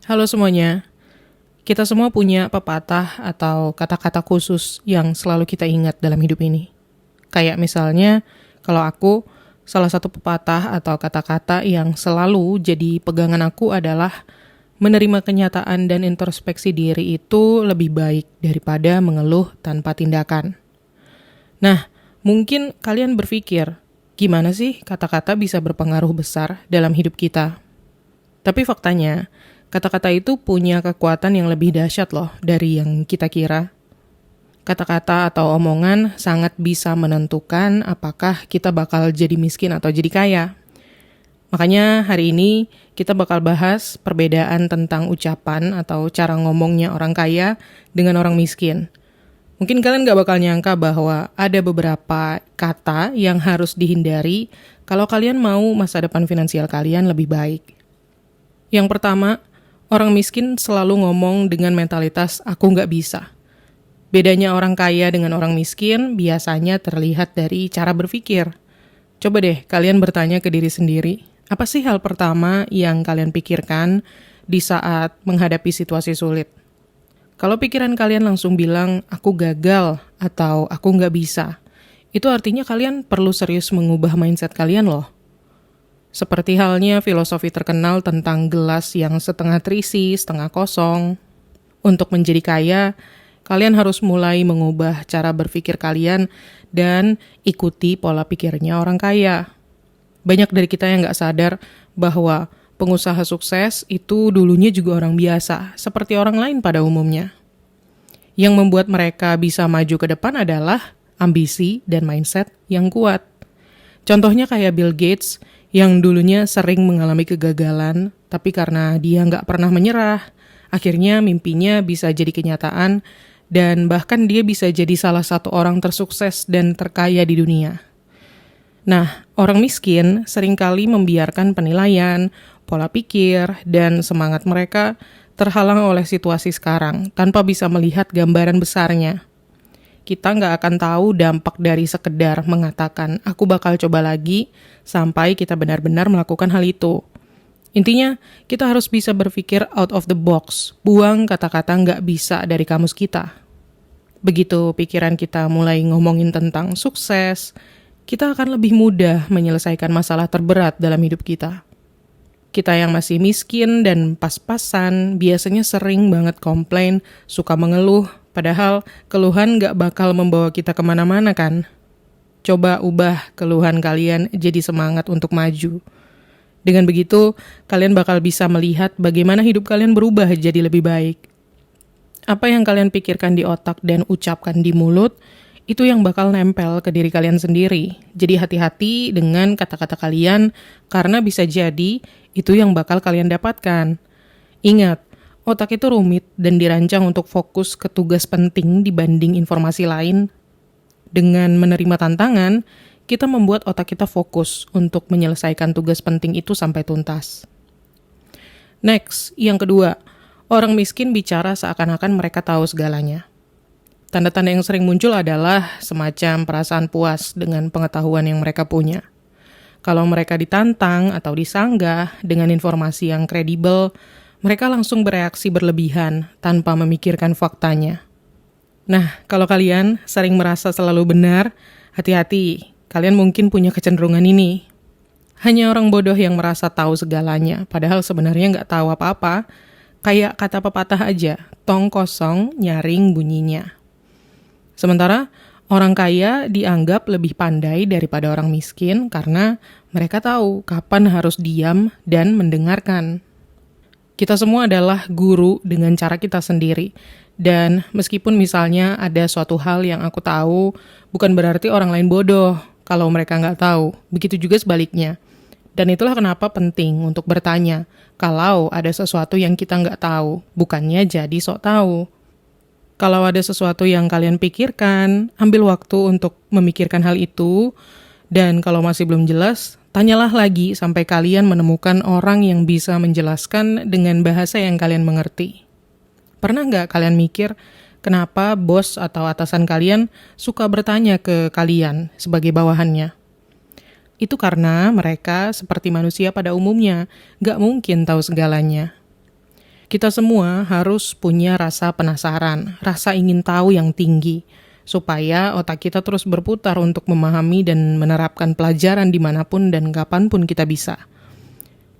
Halo semuanya, kita semua punya pepatah atau kata-kata khusus yang selalu kita ingat dalam hidup ini. Kayak misalnya, kalau aku, salah satu pepatah atau kata-kata yang selalu jadi pegangan aku adalah menerima kenyataan dan introspeksi diri itu lebih baik daripada mengeluh tanpa tindakan. Nah, mungkin kalian berpikir, gimana sih kata-kata bisa berpengaruh besar dalam hidup kita? Tapi faktanya, kata-kata itu punya kekuatan yang lebih dahsyat loh dari yang kita kira. Kata-kata atau omongan sangat bisa menentukan apakah kita bakal jadi miskin atau jadi kaya. Makanya hari ini kita bakal bahas perbedaan tentang ucapan atau cara ngomongnya orang kaya dengan orang miskin. Mungkin kalian gak bakal nyangka bahwa ada beberapa kata yang harus dihindari kalau kalian mau masa depan finansial kalian lebih baik. Yang pertama, orang miskin selalu ngomong dengan mentalitas aku nggak bisa. Bedanya orang kaya dengan orang miskin biasanya terlihat dari cara berpikir. Coba deh kalian bertanya ke diri sendiri, apa sih hal pertama yang kalian pikirkan di saat menghadapi situasi sulit? Kalau pikiran kalian langsung bilang, aku gagal atau aku nggak bisa, itu artinya kalian perlu serius mengubah mindset kalian loh. Seperti halnya filosofi terkenal tentang gelas yang setengah terisi, setengah kosong. Untuk menjadi kaya, kalian harus mulai mengubah cara berpikir kalian dan ikuti pola pikirnya orang kaya. Banyak dari kita yang gak sadar bahwa pengusaha sukses itu dulunya juga orang biasa, seperti orang lain pada umumnya. Yang membuat mereka bisa maju ke depan adalah ambisi dan mindset yang kuat. Contohnya kayak Bill Gates, yang dulunya sering mengalami kegagalan, tapi karena dia nggak pernah menyerah, akhirnya mimpinya bisa jadi kenyataan, dan bahkan dia bisa jadi salah satu orang tersukses dan terkaya di dunia. Nah, orang miskin seringkali membiarkan penilaian, pola pikir, dan semangat mereka terhalang oleh situasi sekarang, tanpa bisa melihat gambaran besarnya. Kita nggak akan tahu dampak dari sekedar mengatakan, aku bakal coba lagi, sampai kita benar-benar melakukan hal itu. Intinya, kita harus bisa berpikir out of the box, buang kata-kata nggak bisa dari kamus kita. Begitu pikiran kita mulai ngomongin tentang sukses, kita akan lebih mudah menyelesaikan masalah terberat dalam hidup kita. Kita yang masih miskin dan pas-pasan biasanya sering banget komplain, suka mengeluh, padahal keluhan gak bakal membawa kita kemana-mana kan? Coba ubah keluhan kalian jadi semangat untuk maju. Dengan begitu, kalian bakal bisa melihat bagaimana hidup kalian berubah jadi lebih baik. Apa yang kalian pikirkan di otak dan ucapkan di mulut, itu yang bakal nempel ke diri kalian sendiri. Jadi hati-hati dengan kata-kata kalian, karena bisa jadi itu yang bakal kalian dapatkan. Ingat, otak itu rumit dan dirancang untuk fokus ke tugas penting dibanding informasi lain. Dengan menerima tantangan, kita membuat otak kita fokus untuk menyelesaikan tugas penting itu sampai tuntas. Next, yang kedua, orang miskin bicara seakan-akan mereka tahu segalanya. Tanda-tanda yang sering muncul adalah semacam perasaan puas dengan pengetahuan yang mereka punya. Kalau mereka ditantang atau disanggah dengan informasi yang kredibel, mereka langsung bereaksi berlebihan tanpa memikirkan faktanya. Nah, kalau kalian sering merasa selalu benar, hati-hati, kalian mungkin punya kecenderungan ini. Hanya orang bodoh yang merasa tahu segalanya, padahal sebenarnya nggak tahu apa-apa. Kayak kata pepatah aja, tong kosong nyaring bunyinya. Sementara orang kaya dianggap lebih pandai daripada orang miskin karena mereka tahu kapan harus diam dan mendengarkan. Kita semua adalah guru dengan cara kita sendiri. Dan meskipun misalnya ada suatu hal yang aku tahu, bukan berarti orang lain bodoh kalau mereka nggak tahu. Begitu juga sebaliknya. Dan itulah kenapa penting untuk bertanya kalau ada sesuatu yang kita nggak tahu, bukannya jadi sok tahu. Kalau ada sesuatu yang kalian pikirkan, ambil waktu untuk memikirkan hal itu, dan kalau masih belum jelas, tanyalah lagi sampai kalian menemukan orang yang bisa menjelaskan dengan bahasa yang kalian mengerti. Pernah nggak kalian mikir, kenapa bos atau atasan kalian suka bertanya ke kalian sebagai bawahannya? Itu karena mereka seperti manusia pada umumnya, nggak mungkin tahu segalanya. Kita semua harus punya rasa penasaran, rasa ingin tahu yang tinggi, supaya otak kita terus berputar untuk memahami dan menerapkan pelajaran dimanapun dan kapanpun kita bisa.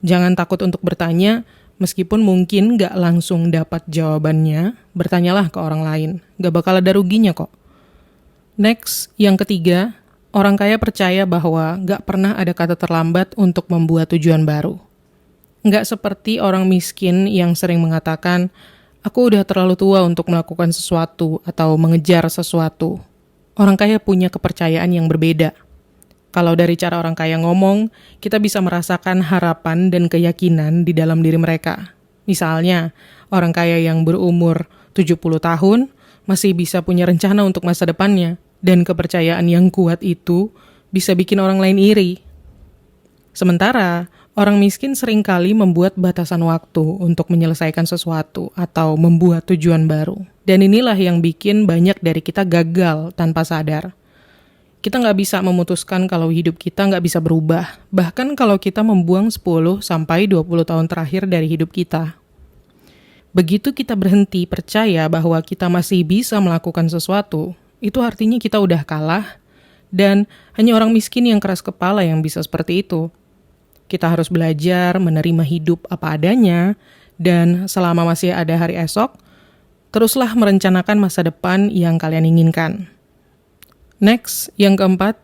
Jangan takut untuk bertanya, meskipun mungkin gak langsung dapat jawabannya, bertanyalah ke orang lain, gak bakal ada ruginya kok. Next, yang ketiga, orang kaya percaya bahwa gak pernah ada kata terlambat untuk membuat tujuan baru. Nggak seperti orang miskin yang sering mengatakan, aku udah terlalu tua untuk melakukan sesuatu atau mengejar sesuatu. Orang kaya punya kepercayaan yang berbeda. Kalau dari cara orang kaya ngomong, kita bisa merasakan harapan dan keyakinan di dalam diri mereka. Misalnya, orang kaya yang berumur 70 tahun masih bisa punya rencana untuk masa depannya, dan kepercayaan yang kuat itu bisa bikin orang lain iri. Sementara, orang miskin seringkali membuat batasan waktu untuk menyelesaikan sesuatu atau membuat tujuan baru. Dan inilah yang bikin banyak dari kita gagal tanpa sadar. Kita nggak bisa memutuskan kalau hidup kita nggak bisa berubah, bahkan kalau kita membuang 10-20 tahun terakhir dari hidup kita. Begitu kita berhenti percaya bahwa kita masih bisa melakukan sesuatu, itu artinya kita udah kalah, dan hanya orang miskin yang keras kepala yang bisa seperti itu. Kita harus belajar menerima hidup apa adanya, dan selama masih ada hari esok, teruslah merencanakan masa depan yang kalian inginkan. Next, yang keempat,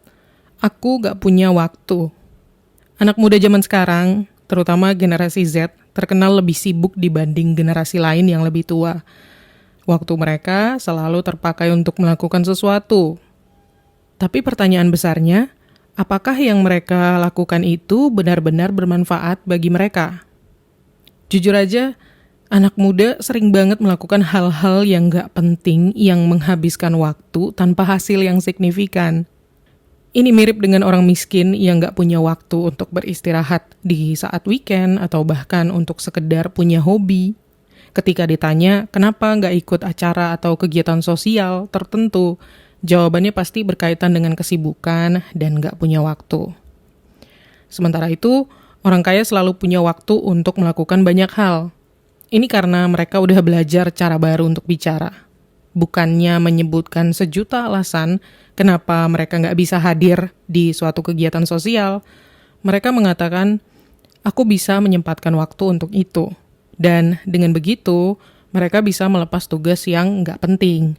aku gak punya waktu. Anak muda zaman sekarang, terutama generasi Z, terkenal lebih sibuk dibanding generasi lain yang lebih tua. Waktu mereka selalu terpakai untuk melakukan sesuatu. Tapi pertanyaan besarnya, apakah yang mereka lakukan itu benar-benar bermanfaat bagi mereka? Jujur aja, anak muda sering banget melakukan hal-hal yang gak penting yang menghabiskan waktu tanpa hasil yang signifikan. Ini mirip dengan orang miskin yang gak punya waktu untuk beristirahat di saat weekend atau bahkan untuk sekedar punya hobi. Ketika ditanya kenapa gak ikut acara atau kegiatan sosial tertentu, jawabannya pasti berkaitan dengan kesibukan dan gak punya waktu. Sementara itu, orang kaya selalu punya waktu untuk melakukan banyak hal. Ini karena mereka udah belajar cara baru untuk bicara. Bukannya menyebutkan sejuta alasan kenapa mereka gak bisa hadir di suatu kegiatan sosial, mereka mengatakan, aku bisa menyempatkan waktu untuk itu. Dan dengan begitu, mereka bisa melepas tugas yang gak penting.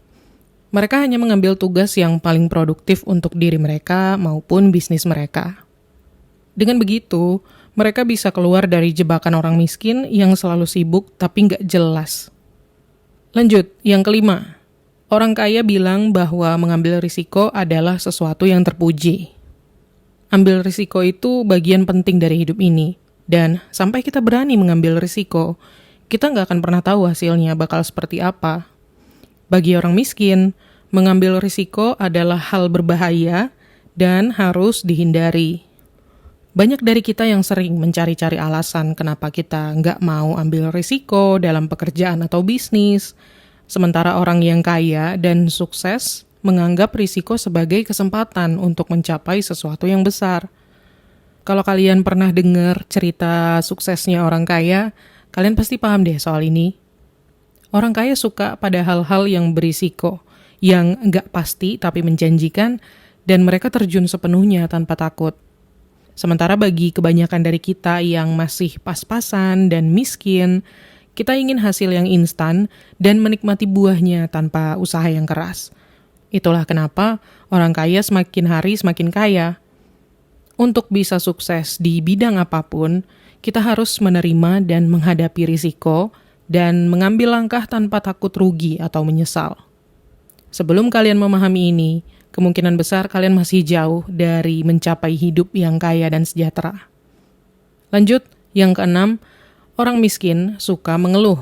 Mereka hanya mengambil tugas yang paling produktif untuk diri mereka maupun bisnis mereka. Dengan begitu, mereka bisa keluar dari jebakan orang miskin yang selalu sibuk tapi nggak jelas. Lanjut, yang kelima. Orang kaya bilang bahwa mengambil risiko adalah sesuatu yang terpuji. Ambil risiko itu bagian penting dari hidup ini. Dan sampai kita berani mengambil risiko, kita nggak akan pernah tahu hasilnya bakal seperti apa. Bagi orang miskin, mengambil risiko adalah hal berbahaya dan harus dihindari. Banyak dari kita yang sering mencari-cari alasan kenapa kita nggak mau ambil risiko dalam pekerjaan atau bisnis, sementara orang yang kaya dan sukses menganggap risiko sebagai kesempatan untuk mencapai sesuatu yang besar. Kalau kalian pernah dengar cerita suksesnya orang kaya, kalian pasti paham deh soal ini. Orang kaya suka pada hal-hal yang berisiko, yang nggak pasti tapi menjanjikan, dan mereka terjun sepenuhnya tanpa takut. Sementara bagi kebanyakan dari kita yang masih pas-pasan dan miskin, kita ingin hasil yang instan dan menikmati buahnya tanpa usaha yang keras. Itulah kenapa orang kaya semakin hari semakin kaya. Untuk bisa sukses di bidang apapun, kita harus menerima dan menghadapi risiko, dan mengambil langkah tanpa takut rugi atau menyesal. Sebelum kalian memahami ini, kemungkinan besar kalian masih jauh dari mencapai hidup yang kaya dan sejahtera. Lanjut, yang keenam, orang miskin suka mengeluh.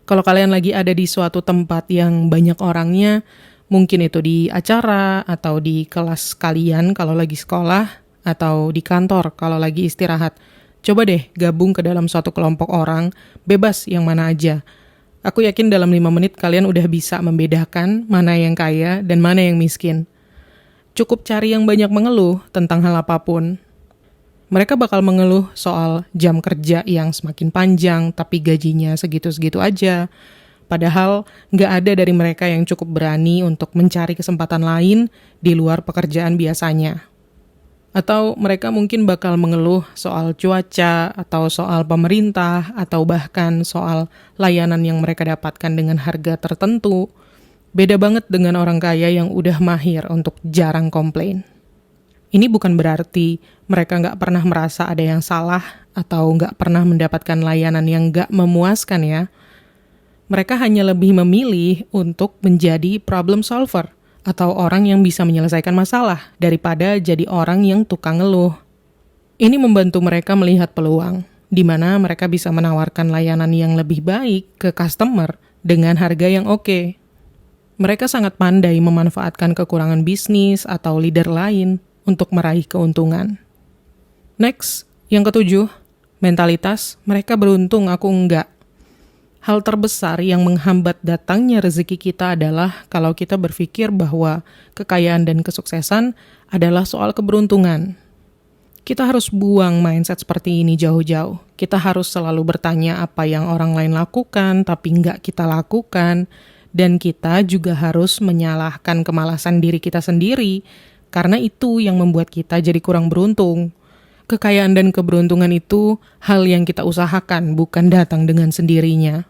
Kalau kalian lagi ada di suatu tempat yang banyak orangnya, mungkin itu di acara atau di kelas kalian kalau lagi sekolah, atau di kantor kalau lagi istirahat, coba deh gabung ke dalam suatu kelompok orang, bebas yang mana aja. Aku yakin dalam 5 menit kalian udah bisa membedakan mana yang kaya dan mana yang miskin. Cukup cari yang banyak mengeluh tentang hal apapun. Mereka bakal mengeluh soal jam kerja yang semakin panjang tapi gajinya segitu-segitu aja. Padahal nggak ada dari mereka yang cukup berani untuk mencari kesempatan lain di luar pekerjaan biasanya. Atau mereka mungkin bakal mengeluh soal cuaca, atau soal pemerintah, atau bahkan soal layanan yang mereka dapatkan dengan harga tertentu. Beda banget dengan orang kaya yang udah mahir untuk jarang komplain. Ini bukan berarti mereka nggak pernah merasa ada yang salah atau nggak pernah mendapatkan layanan yang nggak memuaskan ya. Mereka hanya lebih memilih untuk menjadi problem solver atau orang yang bisa menyelesaikan masalah daripada jadi orang yang tukang ngeluh. Ini membantu mereka melihat peluang, di mana mereka bisa menawarkan layanan yang lebih baik ke customer dengan harga yang oke. Mereka sangat pandai memanfaatkan kekurangan bisnis atau leader lain untuk meraih keuntungan. Next, yang ketujuh, mentalitas mereka beruntung aku enggak. Hal terbesar yang menghambat datangnya rezeki kita adalah kalau kita berpikir bahwa kekayaan dan kesuksesan adalah soal keberuntungan. Kita harus buang mindset seperti ini jauh-jauh. Kita harus selalu bertanya apa yang orang lain lakukan tapi enggak kita lakukan. Dan kita juga harus menyalahkan kemalasan diri kita sendiri karena itu yang membuat kita jadi kurang beruntung. Kekayaan dan keberuntungan itu hal yang kita usahakan, bukan datang dengan sendirinya.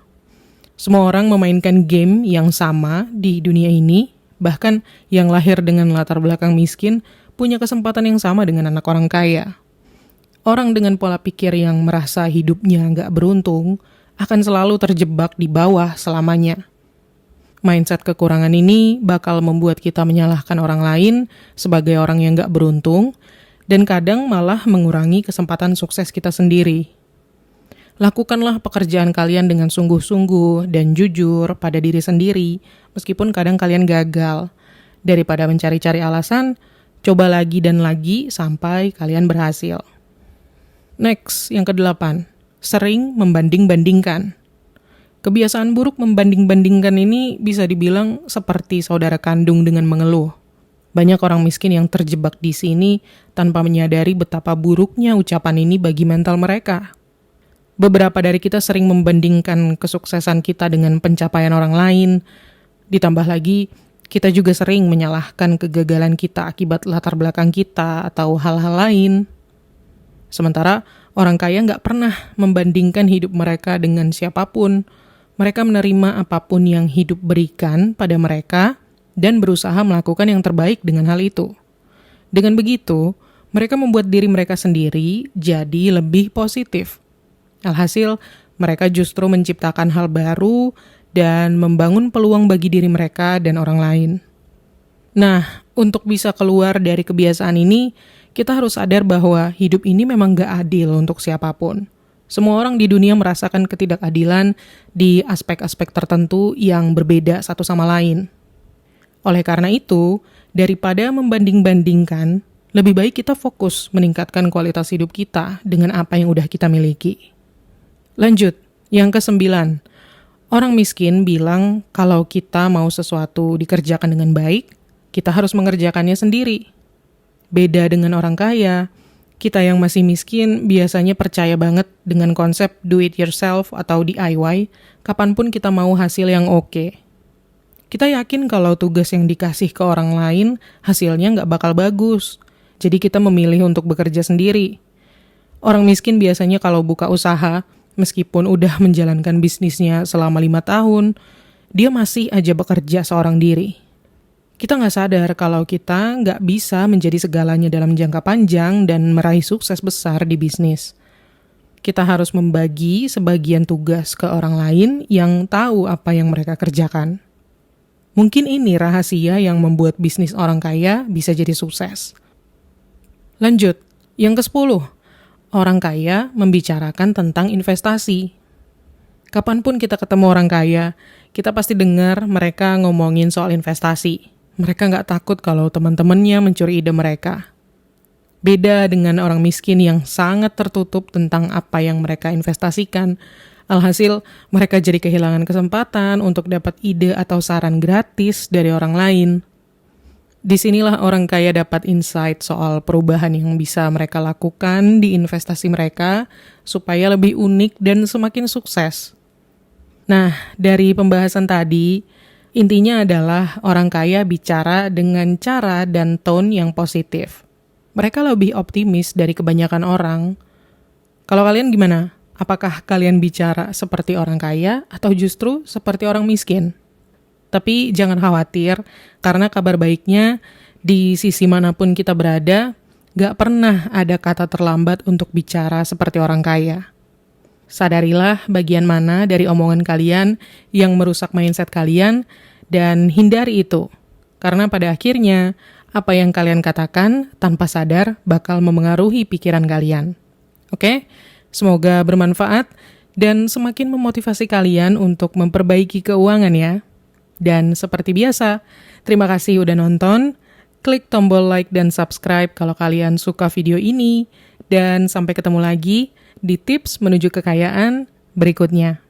Semua orang memainkan game yang sama di dunia ini, bahkan yang lahir dengan latar belakang miskin punya kesempatan yang sama dengan anak orang kaya. Orang dengan pola pikir yang merasa hidupnya nggak beruntung akan selalu terjebak di bawah selamanya. Mindset kekurangan ini bakal membuat kita menyalahkan orang lain sebagai orang yang gak beruntung, dan kadang malah mengurangi kesempatan sukses kita sendiri. Lakukanlah pekerjaan kalian dengan sungguh-sungguh dan jujur pada diri sendiri, meskipun kadang kalian gagal. Daripada mencari-cari alasan, coba lagi dan lagi sampai kalian berhasil. Next, yang ke-8, sering membanding-bandingkan. Kebiasaan buruk membanding-bandingkan ini bisa dibilang seperti saudara kandung dengan mengeluh. Banyak orang miskin yang terjebak di sini tanpa menyadari betapa buruknya ucapan ini bagi mental mereka. Beberapa dari kita sering membandingkan kesuksesan kita dengan pencapaian orang lain. Ditambah lagi, kita juga sering menyalahkan kegagalan kita akibat latar belakang kita atau hal-hal lain. Sementara orang kaya nggak pernah membandingkan hidup mereka dengan siapapun. Mereka menerima apapun yang hidup berikan pada mereka dan berusaha melakukan yang terbaik dengan hal itu. Dengan begitu, mereka membuat diri mereka sendiri jadi lebih positif. Alhasil, mereka justru menciptakan hal baru dan membangun peluang bagi diri mereka dan orang lain. Nah, untuk bisa keluar dari kebiasaan ini, kita harus sadar bahwa hidup ini memang gak adil untuk siapapun. Semua orang di dunia merasakan ketidakadilan di aspek-aspek tertentu yang berbeda satu sama lain. Oleh karena itu, daripada membanding-bandingkan, lebih baik kita fokus meningkatkan kualitas hidup kita dengan apa yang udah kita miliki. Lanjut, yang ke-9. Orang miskin bilang kalau kita mau sesuatu dikerjakan dengan baik, kita harus mengerjakannya sendiri. Beda dengan orang kaya, kita yang masih miskin biasanya percaya banget dengan konsep do it yourself atau DIY, kapanpun kita mau hasil yang oke. Kita yakin kalau tugas yang dikasih ke orang lain hasilnya nggak bakal bagus, jadi kita memilih untuk bekerja sendiri. Orang miskin biasanya kalau buka usaha, meskipun udah menjalankan bisnisnya selama 5 tahun, dia masih aja bekerja seorang diri. Kita nggak sadar kalau kita nggak bisa menjadi segalanya dalam jangka panjang dan meraih sukses besar di bisnis. Kita harus membagi sebagian tugas ke orang lain yang tahu apa yang mereka kerjakan. Mungkin ini rahasia yang membuat bisnis orang kaya bisa jadi sukses. Lanjut, yang ke-10. Orang kaya membicarakan tentang investasi. Kapanpun kita ketemu orang kaya, kita pasti dengar mereka ngomongin soal investasi. Mereka nggak takut kalau teman-temannya mencuri ide mereka. Beda dengan orang miskin yang sangat tertutup tentang apa yang mereka investasikan. Alhasil, mereka jadi kehilangan kesempatan untuk dapat ide atau saran gratis dari orang lain. Disinilah orang kaya dapat insight soal perubahan yang bisa mereka lakukan di investasi mereka supaya lebih unik dan semakin sukses. Nah, dari pembahasan tadi, intinya adalah orang kaya bicara dengan cara dan tone yang positif. Mereka lebih optimis dari kebanyakan orang. Kalau kalian gimana? Apakah kalian bicara seperti orang kaya atau justru seperti orang miskin? Tapi jangan khawatir, karena kabar baiknya di sisi manapun kita berada, gak pernah ada kata terlambat untuk bicara seperti orang kaya. Sadarilah bagian mana dari omongan kalian yang merusak mindset kalian, dan hindari itu. Karena pada akhirnya, apa yang kalian katakan tanpa sadar bakal memengaruhi pikiran kalian. Oke? Semoga bermanfaat dan semakin memotivasi kalian untuk memperbaiki keuangan ya. Dan seperti biasa, terima kasih udah nonton. Klik tombol like dan subscribe kalau kalian suka video ini. Dan sampai ketemu lagi di tips menuju kekayaan berikutnya.